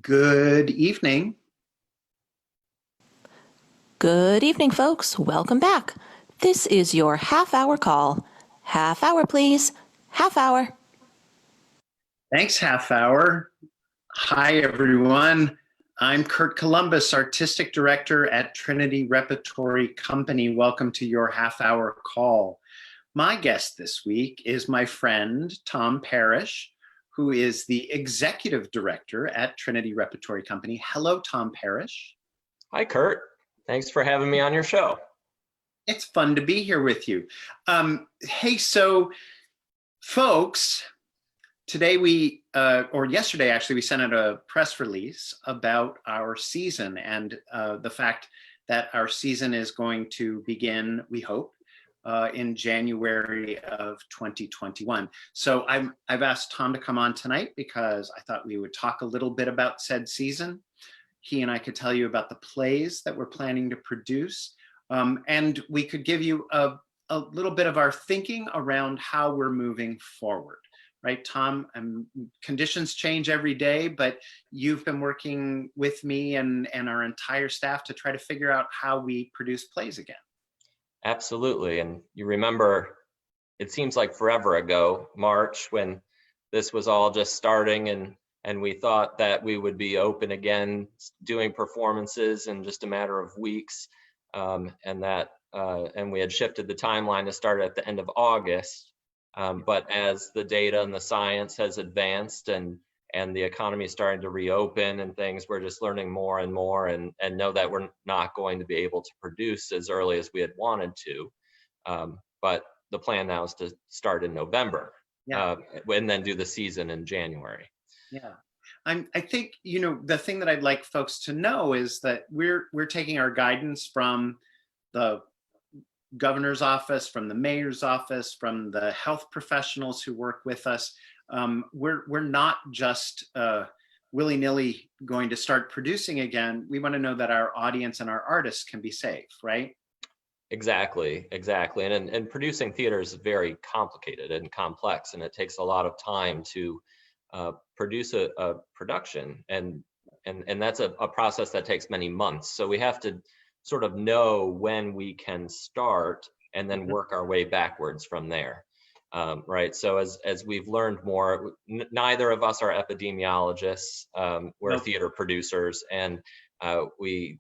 Good evening. Good evening, folks. Welcome back. This is your half-hour call. Half hour, please. Half hour. Thanks, half hour. Hi, everyone. I'm Curt Columbus, Artistic Director at Trinity Repertory Company. Welcome to your half-hour call. My guest this week is my friend, Tom Parrish, who is the Executive Director at Trinity Repertory Company. Hello, Tom Parrish. Hi, Curt. Thanks for having me on your show. It's fun to be here with you. Hey, so folks, today or yesterday actually, we sent out a press release about our season and the fact that our season is going to begin, we hope, in January of 2021. So I've asked Tom to come on tonight because I thought we would talk a little bit about said season. He and I could tell you about the plays that we're planning to produce, and we could give you a little bit of our thinking around how we're moving forward. Right, Tom? Conditions change every day, but you've been working with me and our entire staff to try to figure out how we produce plays again. Absolutely. And you remember, it seems like forever ago, March, when this was all just starting and we thought that we would be open again, doing performances in just a matter of weeks. And we had shifted the timeline to start at the end of August. But as the data and the science has advanced and the economy is starting to reopen and things, we're just learning more and more and know that we're not going to be able to produce as early as we had wanted to. But the plan now is to start in November, and then do the season in January. Yeah, I think, the thing that I'd like folks to know is that we're taking our guidance from the governor's office, from the mayor's office, from the health professionals who work with us. We're not just willy-nilly going to start producing again. We want to know that our audience and our artists can be safe, right? Exactly. And producing theater is very complicated and complex, and it takes a lot of time to produce a production, and that's a process that takes many months. So we have to sort of know when we can start and then work our way backwards from there. Right. So as we've learned more, neither of us are epidemiologists. We're theater producers, and the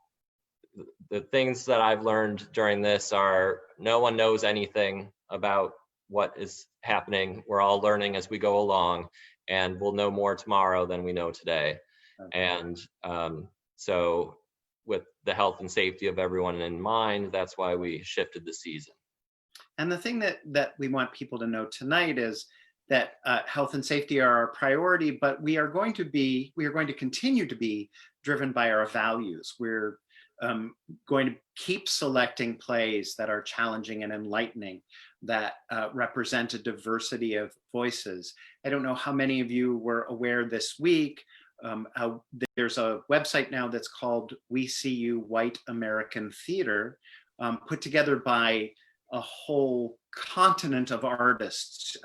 things that I've learned during this are no one knows anything about what is happening. We're all learning as we go along, and we'll know more tomorrow than we know today. Okay. And so with the health and safety of everyone in mind, that's why we shifted the season. And the thing that we want people to know tonight is that health and safety are our priority, but we are going to continue to be driven by our values. We're going to keep selecting plays that are challenging and enlightening, that represent a diversity of voices. I don't know how many of you were aware this week, there's a website now that's called We See You White American Theater, put together by a whole continent of artists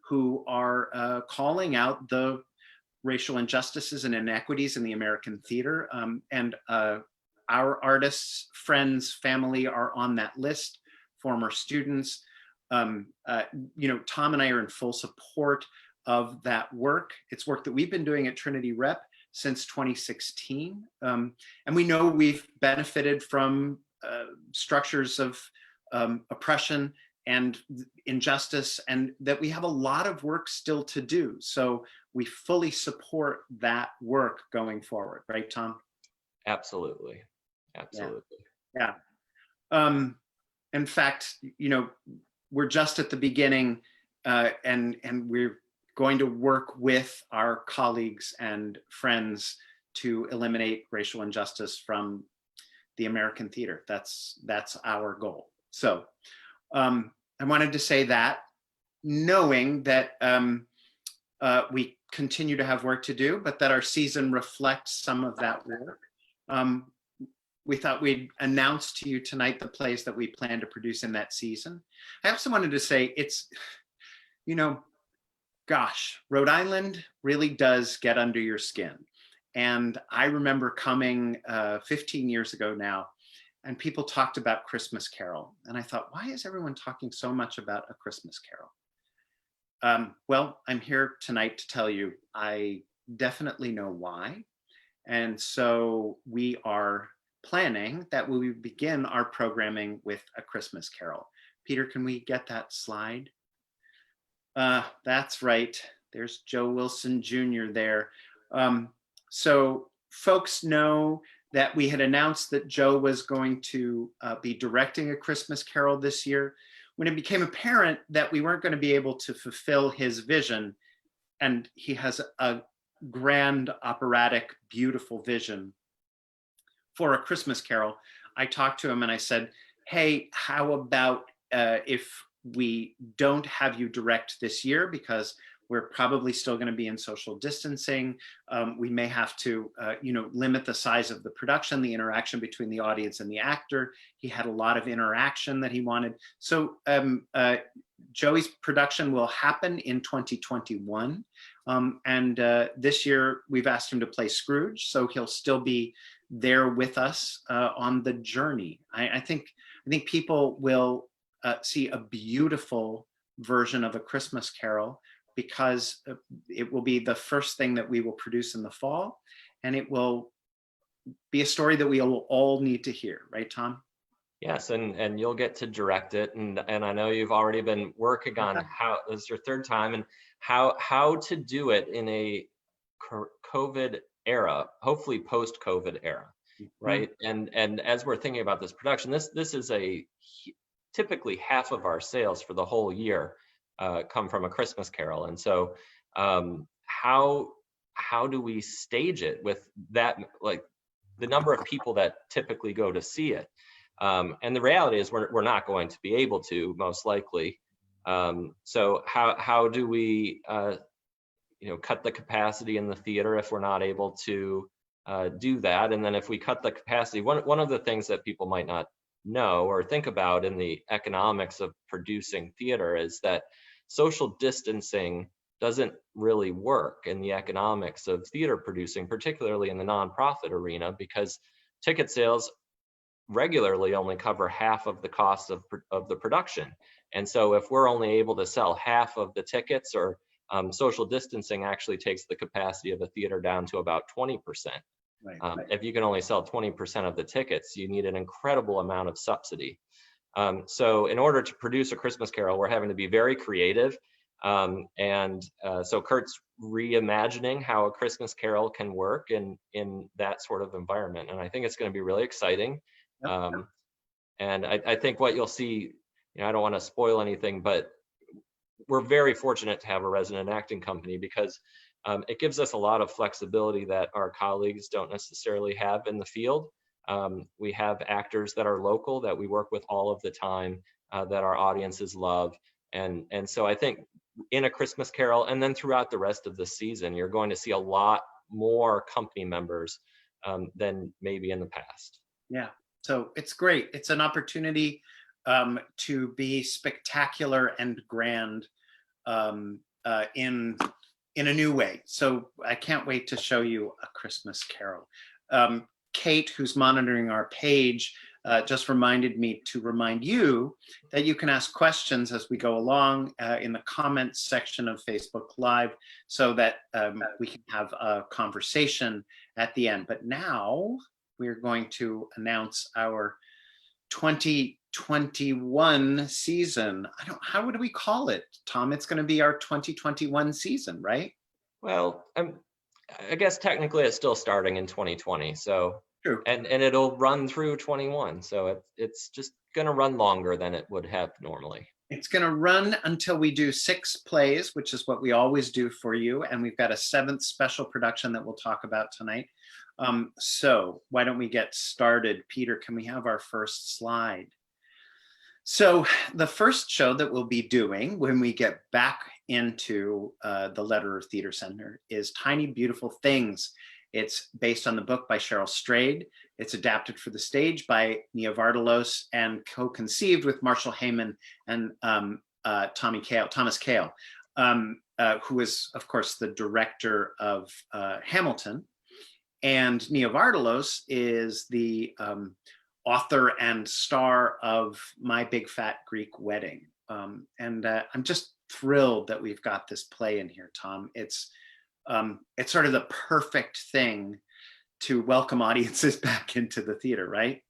who are calling out the racial injustices and inequities in the American theater. And our artists, friends, family are on that list, former students. Tom and I are in full support of that work. It's work that we've been doing at Trinity Rep since 2016. And we know we've benefited from structures of oppression and injustice, and that we have a lot of work still to do. So we fully support that work going forward, right, Tom? Absolutely. Yeah. In fact, we're just at the beginning, and we're going to work with our colleagues and friends to eliminate racial injustice from the American theater. That's our goal. So I wanted to say that, knowing that we continue to have work to do, but that our season reflects some of that work. We thought we'd announce to you tonight the plays that we plan to produce in that season. I also wanted to say it's, gosh, Rhode Island really does get under your skin. And I remember coming 15 years ago now, and people talked about Christmas Carol. And I thought, why is everyone talking so much about A Christmas Carol? Well, I'm here tonight to tell you, I definitely know why. And so we are planning that we will begin our programming with A Christmas Carol. Peter, can we get that slide? That's right. There's Joe Wilson Jr. there. So folks know that we had announced that Joe was going to be directing A Christmas Carol this year. When it became apparent that we weren't going to be able to fulfill his vision, and he has a grand, operatic, beautiful vision for A Christmas Carol, I talked to him and I said, hey, how about if we don't have you direct this year, because we're probably still going to be in social distancing. We may have to, limit the size of the production, the interaction between the audience and the actor. He had a lot of interaction that he wanted. So Joey's production will happen in 2021. And this year we've asked him to play Scrooge, so he'll still be there with us on the journey. I think people will see a beautiful version of A Christmas Carol, because it will be the first thing that we will produce in the fall, and it will be a story that we will all need to hear, right, Tom? Yes, and you'll get to direct it, and I know you've already been working on how this is your third time, and how to do it in a COVID era, hopefully post-COVID era, right? And as we're thinking about this production, this is typically half of our sales for the whole year come from A Christmas Carol, and so how do we stage it with that, like the number of people that typically go to see it? And the reality is we're not going to be able to, most likely. So how do we cut the capacity in the theater if we're not able to do that? And then if we cut the capacity, one of the things that people might not know or think about in the economics of producing theater is that social distancing doesn't really work in the economics of theater producing, particularly in the nonprofit arena, because ticket sales regularly only cover half of the cost of the production. And so if we're only able to sell half of the tickets, or social distancing actually takes the capacity of a theater down to about 20%. Right. If you can only sell 20% of the tickets, you need an incredible amount of subsidy. So in order to produce A Christmas Carol, we're having to be very creative. So Curt's reimagining how A Christmas Carol can work in that sort of environment. And I think it's going to be really exciting. And I think what you'll see, I don't want to spoil anything, but we're very fortunate to have a resident acting company, because it gives us a lot of flexibility that our colleagues don't necessarily have in the field. We have actors that are local that we work with all of the time, that our audiences love. And so I think in A Christmas Carol, and then throughout the rest of the season, you're going to see a lot more company members than maybe in the past. Yeah, so it's great. It's an opportunity to be spectacular and grand in a new way. So I can't wait to show you A Christmas Carol. Kate, who's monitoring our page, just reminded me to remind you that you can ask questions as we go along in the comments section of Facebook Live, so that we can have a conversation at the end. But now we're going to announce our 2021 season. How would we call it, Tom? It's going to be our 2021 season, right? Well, I guess technically it's still starting in 2020. So true. And it'll run through 21. So it's just going to run longer than it would have normally. It's going to run until we do 6 plays, which is what we always do for you. And we've got a 7th special production that we'll talk about tonight. So why don't we get started? Peter, can we have our first slide? So the first show that we'll be doing when we get back into the Lederer Theater Center is Tiny Beautiful Things. It's based on the book by Cheryl Strayed. It's adapted for the stage by Nia Vardalos and co-conceived with Marshall Heyman and Thomas Kail, who is, of course, the director of Hamilton. And Neovardalos is the author and star of My Big Fat Greek Wedding. And I'm just thrilled that we've got this play in here, Tom. It's sort of the perfect thing to welcome audiences back into the theater, right?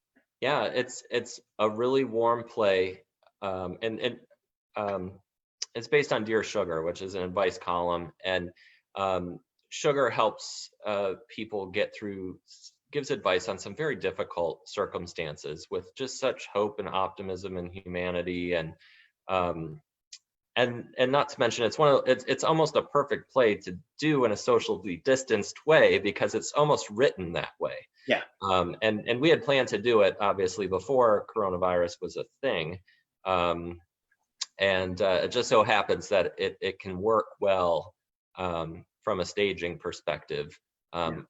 Yeah, it's a really warm play, and it's based on Dear Sugar, which is an advice column, and Sugar helps people get through, gives advice on some very difficult circumstances with just such hope and optimism and humanity, and not to mention it's almost a perfect play to do in a socially distanced way because it's almost written that way. Yeah. And we had planned to do it obviously before coronavirus was a thing. And it just so happens that it can work well from a staging perspective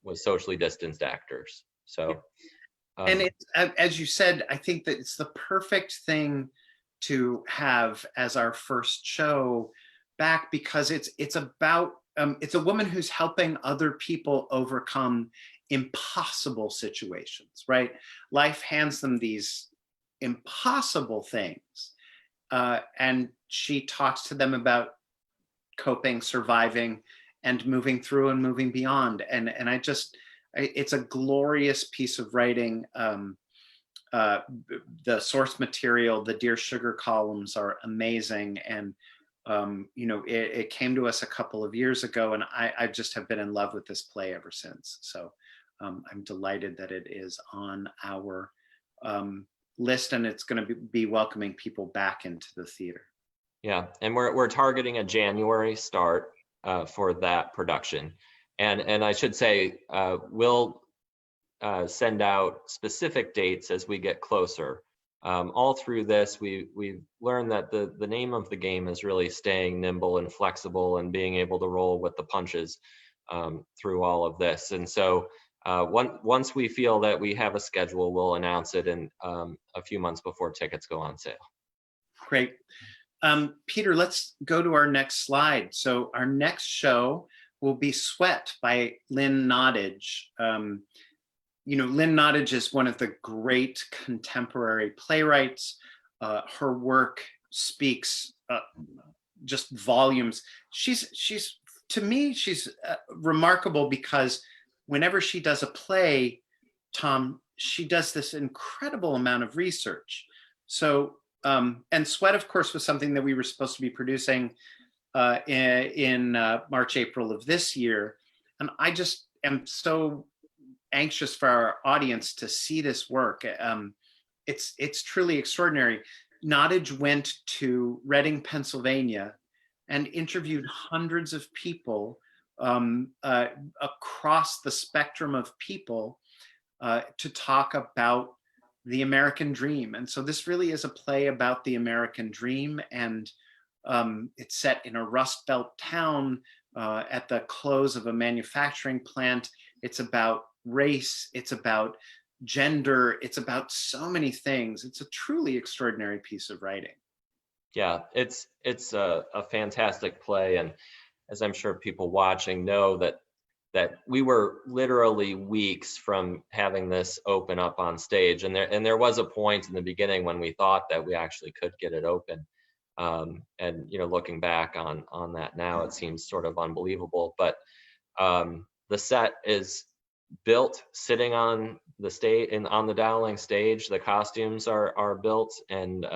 with socially distanced actors. So, and it's, as you said, I think that it's the perfect thing to have as our first show back because it's about it's a woman who's helping other people overcome impossible situations, right? Life hands them these impossible things. And she talks to them about coping, surviving, and moving through and moving beyond. And it's a glorious piece of writing. The source material, the Dear Sugar columns are amazing. And, it came to us a couple of years ago, and I just have been in love with this play ever since. So I'm delighted that it is on our list, and it's going to be welcoming people back into the theater. Yeah, and we're targeting a January start for that production, and I should say we'll send out specific dates as we get closer. All through this, we've learned that the name of the game is really staying nimble and flexible and being able to roll with the punches through all of this. And so once we feel that we have a schedule, we'll announce it in a few months before tickets go on sale. Great. Peter, let's go to our next slide. So our next show will be Sweat by Lynn Nottage. Lynn Nottage is one of the great contemporary playwrights. Her work speaks just volumes. She's to me, she's remarkable because whenever she does a play, Tom, she does this incredible amount of research. So, and Sweat, of course, was something that we were supposed to be producing in March, April of this year. And I just am so anxious for our audience to see this work. It's truly extraordinary. Nottage went to Reading, Pennsylvania, and interviewed hundreds of people across the spectrum of people to talk about the American dream. And so this really is a play about the American dream, and it's set in a Rust Belt town at the close of a manufacturing plant. It's about race, it's about gender, it's about so many things. It's a truly extraordinary piece of writing. Yeah, it's a fantastic play, and as I'm sure people watching know that we were literally weeks from having this open up on stage, and there was a point in the beginning when we thought that we actually could get it open, and looking back on that now, it seems sort of unbelievable, but the set is built sitting on the stage and on the Dowling stage. The costumes are built, and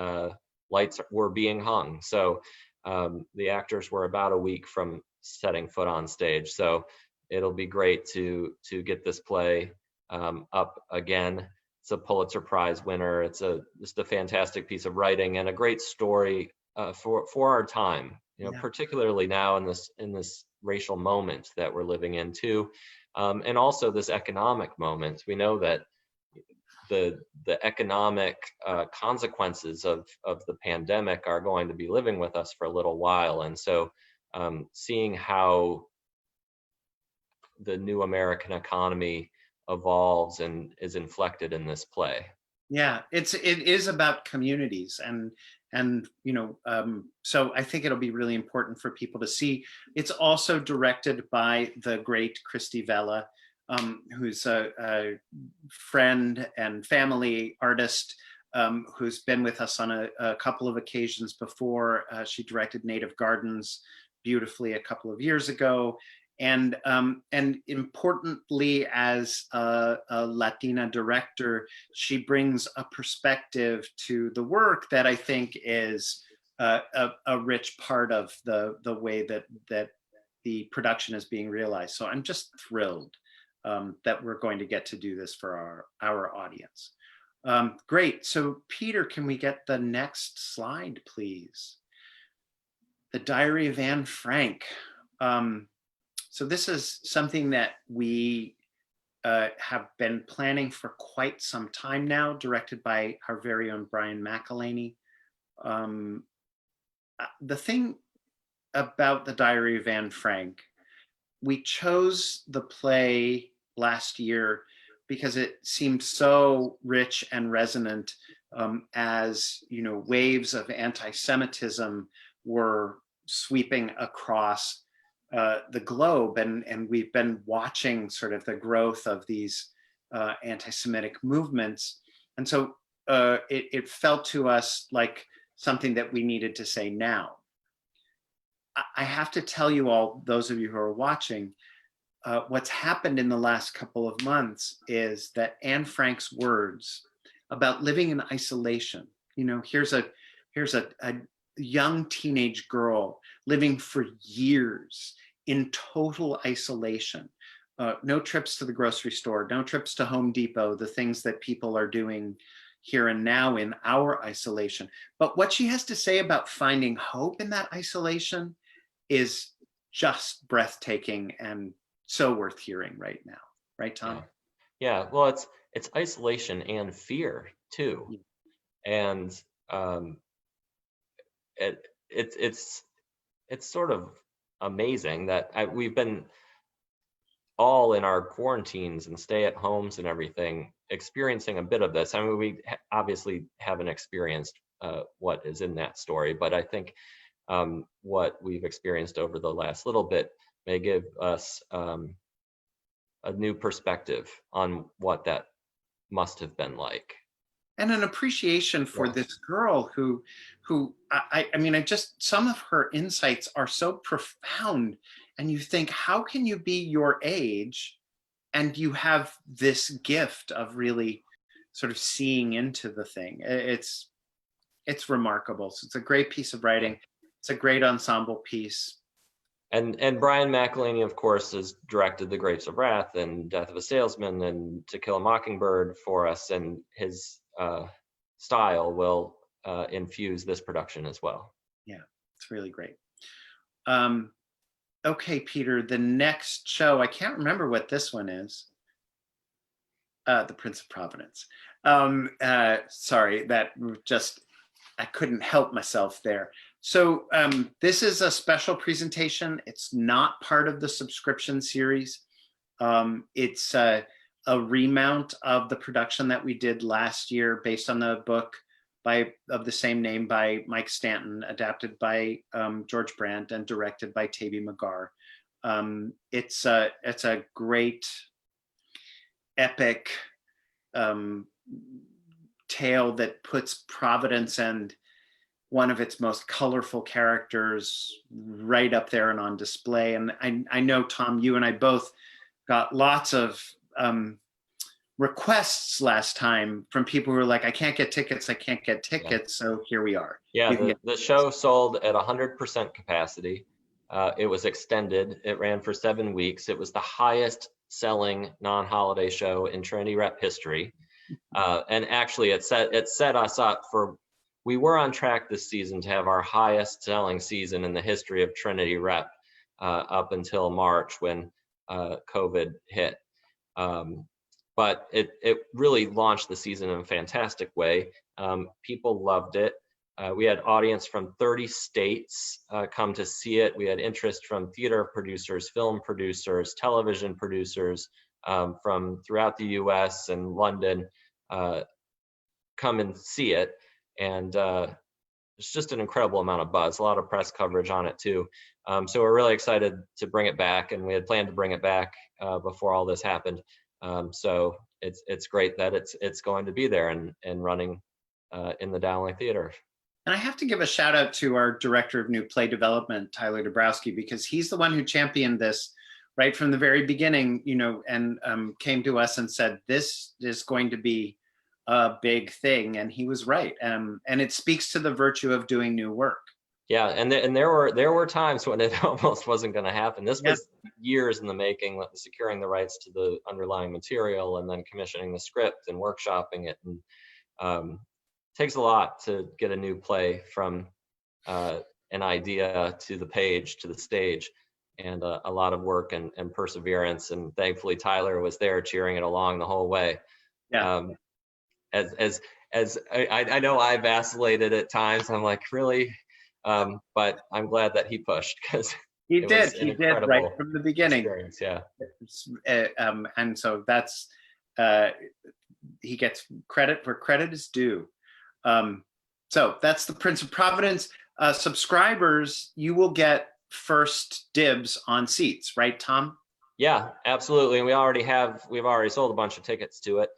lights were being hung. So the actors were about a week from setting foot on stage. So it'll be great to get this play up again. It's a Pulitzer Prize winner. It's just a fantastic piece of writing and a great story for our time. Particularly now in this racial moment that we're living in too. And also this economic moment. We know that the economic consequences of the pandemic are going to be living with us for a little while. And so seeing how the new American economy evolves and is inflected in this play. Yeah, it is about communities, and so I think it'll be really important for people to see. It's also directed by the great Christy Vela, who's a friend and family artist, who's been with us on a couple of occasions before. She directed Native Gardens beautifully a couple of years ago. And importantly, as a Latina director, she brings a perspective to the work that I think is a rich part of the way that the production is being realized. So I'm just thrilled that we're going to get to do this for our audience. Great. So Peter, can we get the next slide, please? The Diary of Anne Frank. So this is something that we have been planning for quite some time now, directed by our very own Brian McElhaney. The thing about the Diary of Anne Frank, we chose the play last year because it seemed so rich and resonant, as waves of anti-Semitism were sweeping across the globe, and we've been watching sort of the growth of these anti-Semitic movements, and so it felt to us like something that we needed to say now. I have to tell you all, those of you who are watching, what's happened in the last couple of months is that Anne Frank's words about living in isolation, here's a young teenage girl living for years in total isolation, no trips to the grocery store, no trips to Home Depot, the things that people are doing here and now in our isolation. But what she has to say about finding hope in that isolation is just breathtaking and so worth hearing right now. Right, Tom? Yeah. Well, it's isolation and fear too. And it's sort of amazing that we've been all in our quarantines and stay at homes and everything experiencing a bit of this. I mean, we obviously haven't experienced what is in that story, but I think what we've experienced over the last little bit may give us a new perspective on what that must have been like. And an appreciation for this girl who I mean, some of her insights are so profound, and you think, how can you be your age and you have this gift of really sort of seeing into the thing? It's remarkable. So it's a great piece of writing. It's a great ensemble piece. And Brian McElhaney, of course, has directed The Grapes of Wrath and Death of a Salesman and To Kill a Mockingbird for us, and his style will infuse this production as well. Yeah, it's really great. Okay, Peter, the next show, I can't remember what this one is. The Prince of Providence. Sorry, that just, I couldn't help myself there. So this is a special presentation. It's not part of the subscription series. It's a remount of the production that we did last year based on the book of the same name by Mike Stanton, adapted by George Brandt and directed by Taby Magar. It's a great epic tale that puts Providence and one of its most colorful characters right up there and on display. And I know, Tom, you and I both got lots of requests last time from people who were like, I can't get tickets. Yeah. So here we are. Yeah, the show sold at 100% capacity. It was extended. It ran for 7 weeks. It was the highest selling non-holiday show in Trinity Rep history. And actually it set us up for, we were on track this season to have our highest selling season in the history of Trinity Rep up until March when COVID hit. But it really launched the season in a fantastic way. People loved it. We had audience from 30 states come to see it. We had interest from theater producers, film producers, television producers from throughout the US and London come and see it. And there's just an incredible amount of buzz, a lot of press coverage on it too. So we're really excited to bring it back, and we had planned to bring it back before all this happened. So it's great that it's going to be there and running in the Dowling Theater. And I have to give a shout out to our director of new play development, Tyler Dabrowski, because he's the one who championed this right from the very beginning, and came to us and said, this is going to be a big thing. And he was right. And it speaks to the virtue of doing new work. Yeah, and there were times when it almost wasn't going to happen. This was years in the making, securing the rights to the underlying material and then commissioning the script and workshopping it. And takes a lot to get a new play from an idea to the page to the stage, and a lot of work and perseverance. And thankfully, Tyler was there cheering it along the whole way. Yeah. As I know I vacillated at times. I'm like, really? But I'm glad that he pushed, because he did right from the beginning. Yeah. And so that's he gets credit where credit is due. So that's the Prince of Providence. Subscribers, you will get first dibs on seats, right, Tom? Yeah, absolutely. And we've already sold a bunch of tickets to it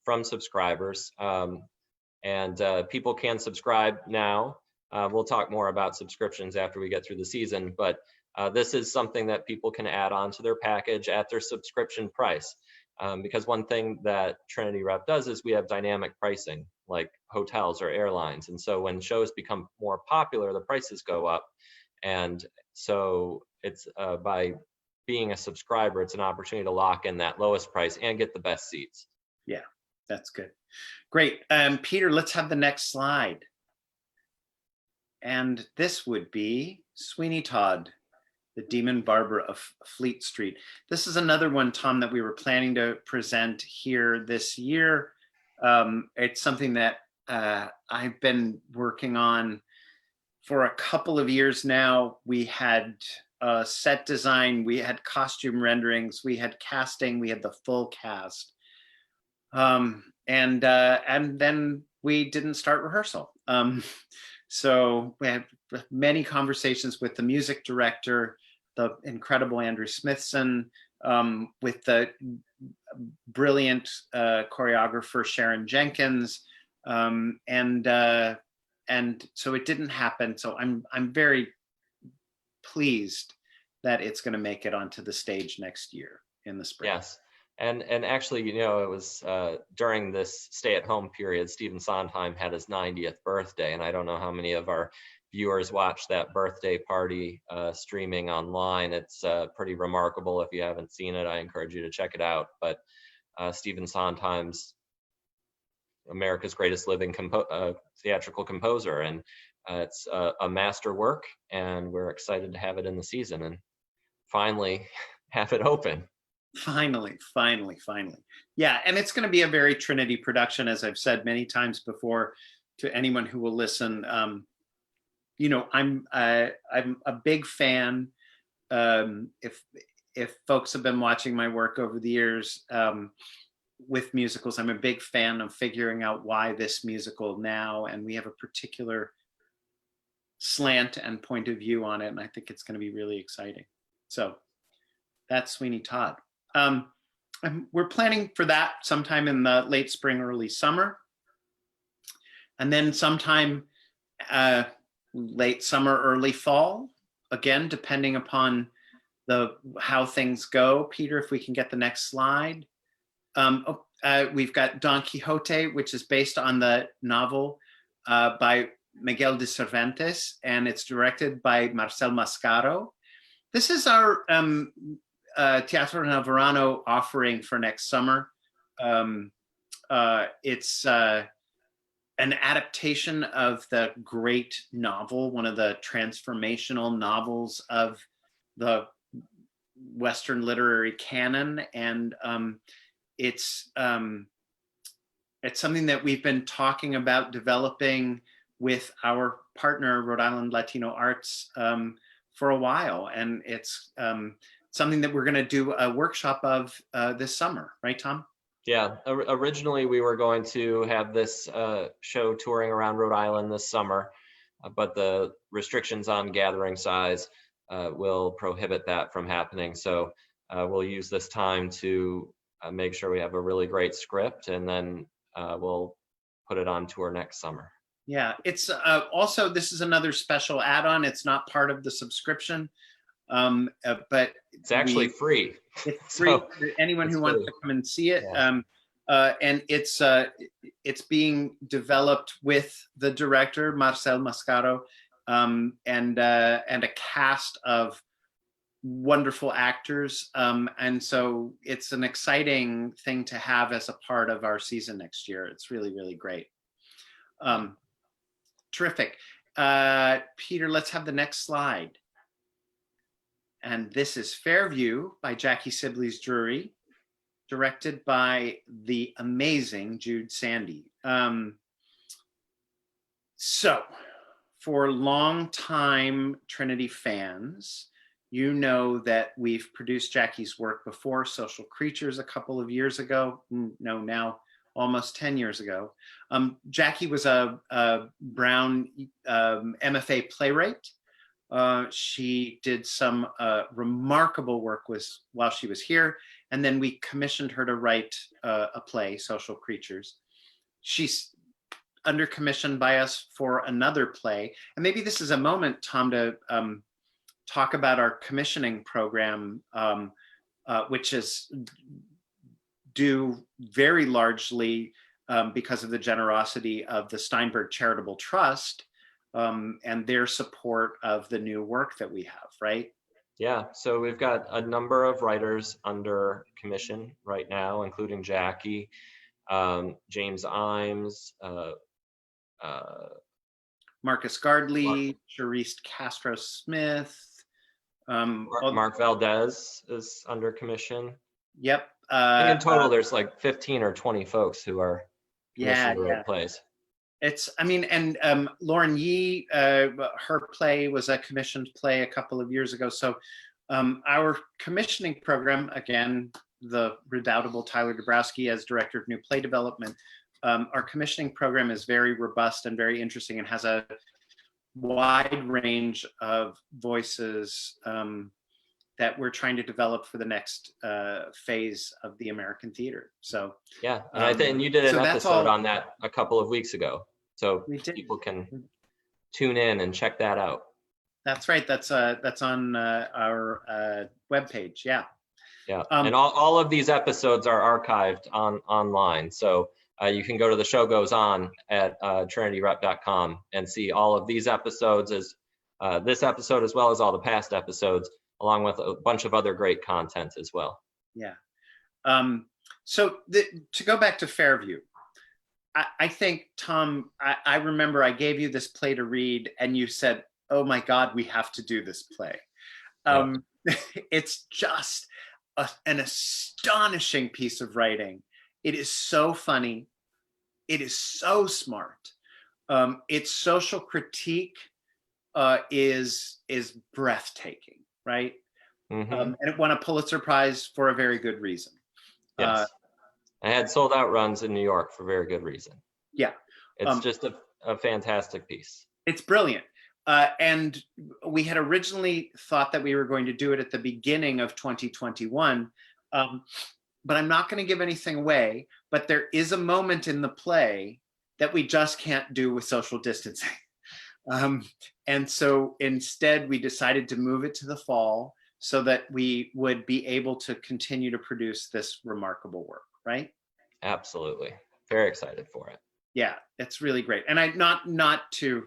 from subscribers. And people can subscribe now. We'll talk more about subscriptions after we get through the season, but this is something that people can add on to their package at their subscription price. Because one thing that Trinity Rep does is we have dynamic pricing, like hotels or airlines. And so when shows become more popular, the prices go up. And so it's by being a subscriber, it's an opportunity to lock in that lowest price and get the best seats. Yeah, that's good. Great. Peter, let's have the next slide. And this would be Sweeney Todd, the Demon Barber of Fleet Street. This is another one, Tom, that we were planning to present here this year. It's something that I've been working on for a couple of years now. We had set design, we had costume renderings, we had casting, we had the full cast. And then we didn't start rehearsal. So we had many conversations with the music director, the incredible Andrew Smithson, with the brilliant choreographer Sharon Jenkins, and so it didn't happen. So I'm very pleased that it's going to make it onto the stage next year in the spring. Yes. And actually, it was during this stay-at-home period, Stephen Sondheim had his 90th birthday, and I don't know how many of our viewers watched that birthday party streaming online. It's pretty remarkable. If you haven't seen it, I encourage you to check it out. But Stephen Sondheim's America's greatest living theatrical composer, and it's a masterwork, and we're excited to have it in the season and finally have it open. Finally. Yeah, and it's going to be a very Trinity production, as I've said many times before to anyone who will listen. I'm a big fan. If folks have been watching my work over the years with musicals, I'm a big fan of figuring out why this musical now, and we have a particular slant and point of view on it, and I think it's going to be really exciting. So that's Sweeney Todd. We're planning for that sometime in the late spring, early summer. And then sometime late summer, early fall, again, depending upon how things go. Peter, if we can get the next slide. We've got Don Quixote, which is based on the novel by Miguel de Cervantes, and it's directed by Marcel Mascaro. This is our Teatro Navarrano offering for next summer. It's an adaptation of the great novel, one of the transformational novels of the Western literary canon, and it's something that we've been talking about developing with our partner, Rhode Island Latino Arts, for a while, and it's something that we're going to do a workshop of this summer, right, Tom? Yeah, originally we were going to have this show touring around Rhode Island this summer, but the restrictions on gathering size will prohibit that from happening. So we'll use this time to make sure we have a really great script, and then we'll put it on tour next summer. Yeah, it's also, this is another special add-on. It's not part of the subscription, but it's actually free. It's free So for anyone who wants to come and see it. Yeah. And it's being developed with the director, Marcel Mascaro, and a cast of wonderful actors. And so it's an exciting thing to have as a part of our season next year. It's really, really great. Terrific. Peter, let's have the next slide. And this is Fairview by Jackie Sibley's Drury, directed by the amazing Jude Sandy. So for longtime Trinity fans, you know that we've produced Jackie's work before, Social Creatures a couple of years ago. No, now almost 10 years ago. Jackie was a Brown MFA playwright. She did some remarkable work while she was here, and then we commissioned her to write a play, Social Creatures. She's under commission by us for another play, and maybe this is a moment, Tom, to talk about our commissioning program, which is due very largely because of the generosity of the Steinberg Charitable Trust and their support of the new work that we have, right? Yeah, so we've got a number of writers under commission right now, including Jackie, James Imes, Marcus Gardley, Charisse Castro-Smith. Mark Valdez is under commission. Yep. I think in total, there's like 15 or 20 folks who are commissioned to write plays. It's, I mean, and Lauren Yee, her play was a commissioned play a couple of years ago. So our commissioning program, again, the redoubtable Tyler Dabrowski as director of new play development, our commissioning program is very robust and very interesting and has a wide range of voices that we're trying to develop for the next phase of the American theater. So yeah, and I think you did an episode on that a couple of weeks ago, so people can tune in and check that out. That's right. That's on our webpage. Yeah. Yeah, and all of these episodes are archived online, so you can go to the show goes on at trinityrep.com and see all of these episodes, as this episode as well as all the past episodes, along with a bunch of other great content as well. Yeah. So to go back to Fairview, I think, Tom, I remember I gave you this play to read and you said, oh my God, we have to do this play. It's just an astonishing piece of writing. It is so funny. It is so smart. Its social critique is breathtaking, right? Mm-hmm. And it won a Pulitzer Prize for a very good reason. Yes. I had sold out runs in New York for very good reason. Yeah. It's just a fantastic piece. It's brilliant. And we had originally thought that we were going to do it at the beginning of 2021. But I'm not going to give anything away, but there is a moment in the play that we just can't do with social distancing. And so instead we decided to move it to the fall so that we would be able to continue to produce this remarkable work, right? Absolutely. Very excited for it. Yeah, it's really great. And not to,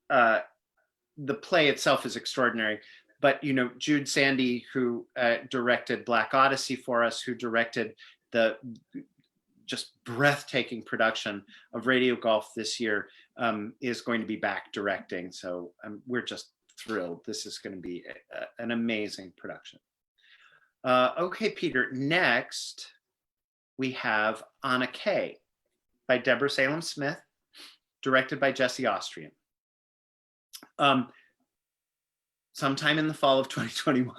the play itself is extraordinary, but you know, Jude Sandy, who directed Black Odyssey for us, who directed the just breathtaking production of Radio Golf this year, is going to be back directing. So we're just thrilled. This is going to be an amazing production. Okay, Peter, next we have Anna Kay by Deborah Salem Smith, directed by Jesse Austrian. Sometime in the fall of 2021,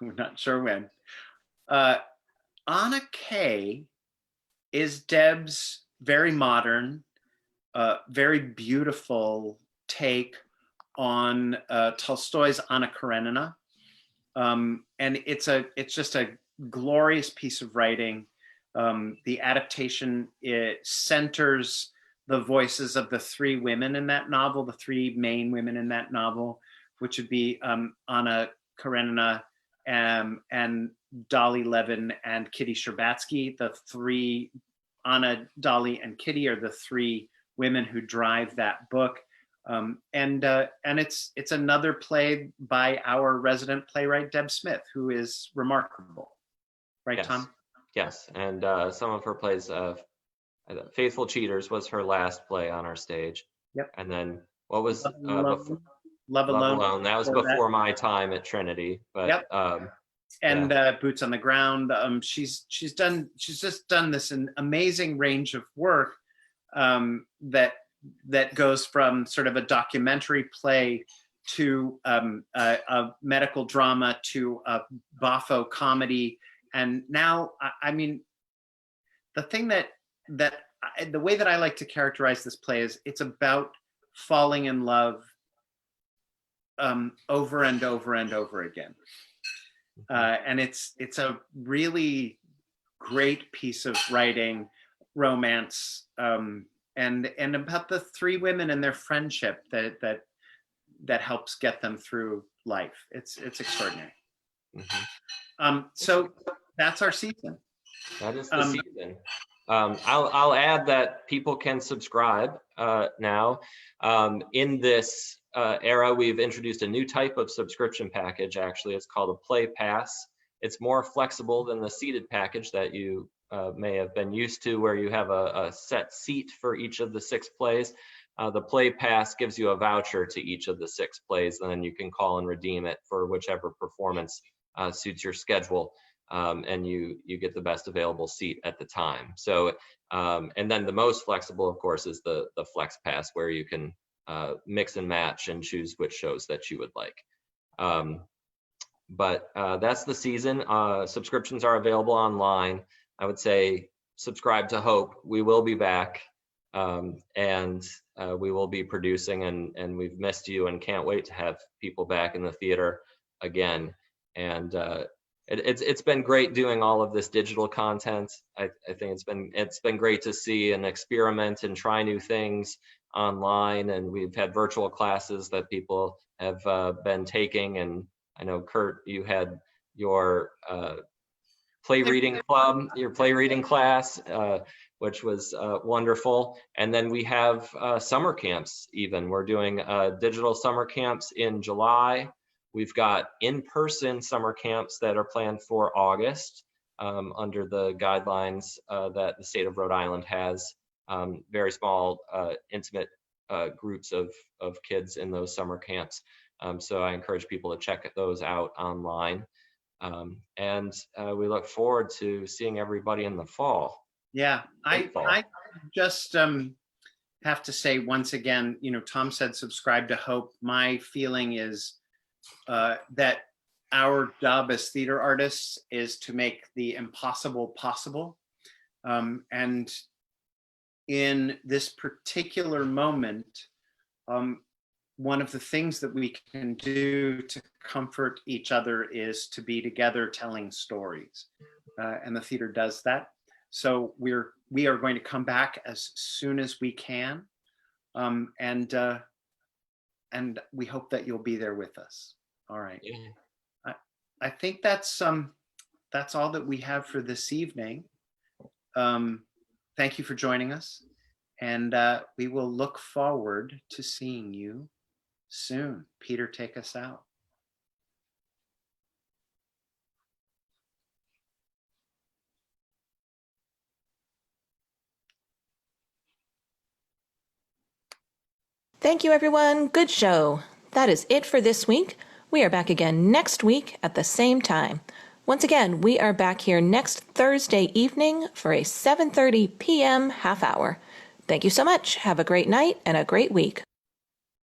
we're not sure when. Anna Kay is Deb's very modern, very beautiful take on Tolstoy's Anna Karenina. And it's just a glorious piece of writing. The adaptation, it centers the voices of the three women in that novel, the three main women in that novel, which would be Anna Karenina and Dolly Levin and Kitty Sherbatsky. The three, Anna, Dolly, and Kitty, are the three women who drive that book. And it's another play by our resident playwright, Deb Smith, who is remarkable. Right, Yes. Tom? Yes, and some of her plays, Faithful Cheaters was her last play on our stage. Yep. And then what was Love Love Alone. Alone? That was before my time at Trinity. But Yep. And yeah. Boots on the Ground. She's just done this an amazing range of work that goes from sort of a documentary play to a medical drama to a Boffo comedy. And now, I mean, the thing the way that I like to characterize this play is it's about falling in love over and over and over again. And it's a really great piece of writing, romance, and about the three women and their friendship that helps get them through life. It's extraordinary. Mm-hmm. So that's our season. That is the season. I'll add that people can subscribe now. In this era, we've introduced a new type of subscription package. Actually, it's called a Play Pass. It's more flexible than the seated package that you may have been used to, where you have a set seat for each of the 6 plays. The Play Pass gives you a voucher to each of the 6 plays, and then you can call and redeem it for whichever performance suits your schedule. And you get the best available seat at the time. So, and then the most flexible, of course, is the Flex Pass, where you can mix and match and choose which shows that you would like. But that's the season. Subscriptions are available online. I would say subscribe to Hope. We will be back, and we will be producing, and we've missed you and can't wait to have people back in the theater again. And it's been great doing all of this digital content. I think it's been great to see and experiment and try new things online, and we've had virtual classes that people have been taking. And I know, Curt, you had your play reading club, your play reading class, which was wonderful. And then we have summer camps even. We're doing digital summer camps in July. We've got in-person summer camps that are planned for August under the guidelines that the state of Rhode Island has. Very small, intimate groups of kids in those summer camps. So I encourage people to check those out online. And we look forward to seeing everybody in the fall. Yeah, I just have to say once again, Tom said subscribe to Hope. My feeling is that our job as theater artists is to make the impossible possible. And in this particular moment, one of the things that we can do to comfort each other is to be together telling stories. And the theater does that. So we are going to come back as soon as we can. And we hope that you'll be there with us. All right. Yeah. I think that's all that we have for this evening. Thank you for joining us, and we will look forward to seeing you soon. Peter, take us out. Thank you, everyone. Good show. That is it for this week. We are back again next week at the same time. Once again, we are back here next Thursday evening for a 7:30 p.m. half hour. Thank you so much. Have a great night and a great week.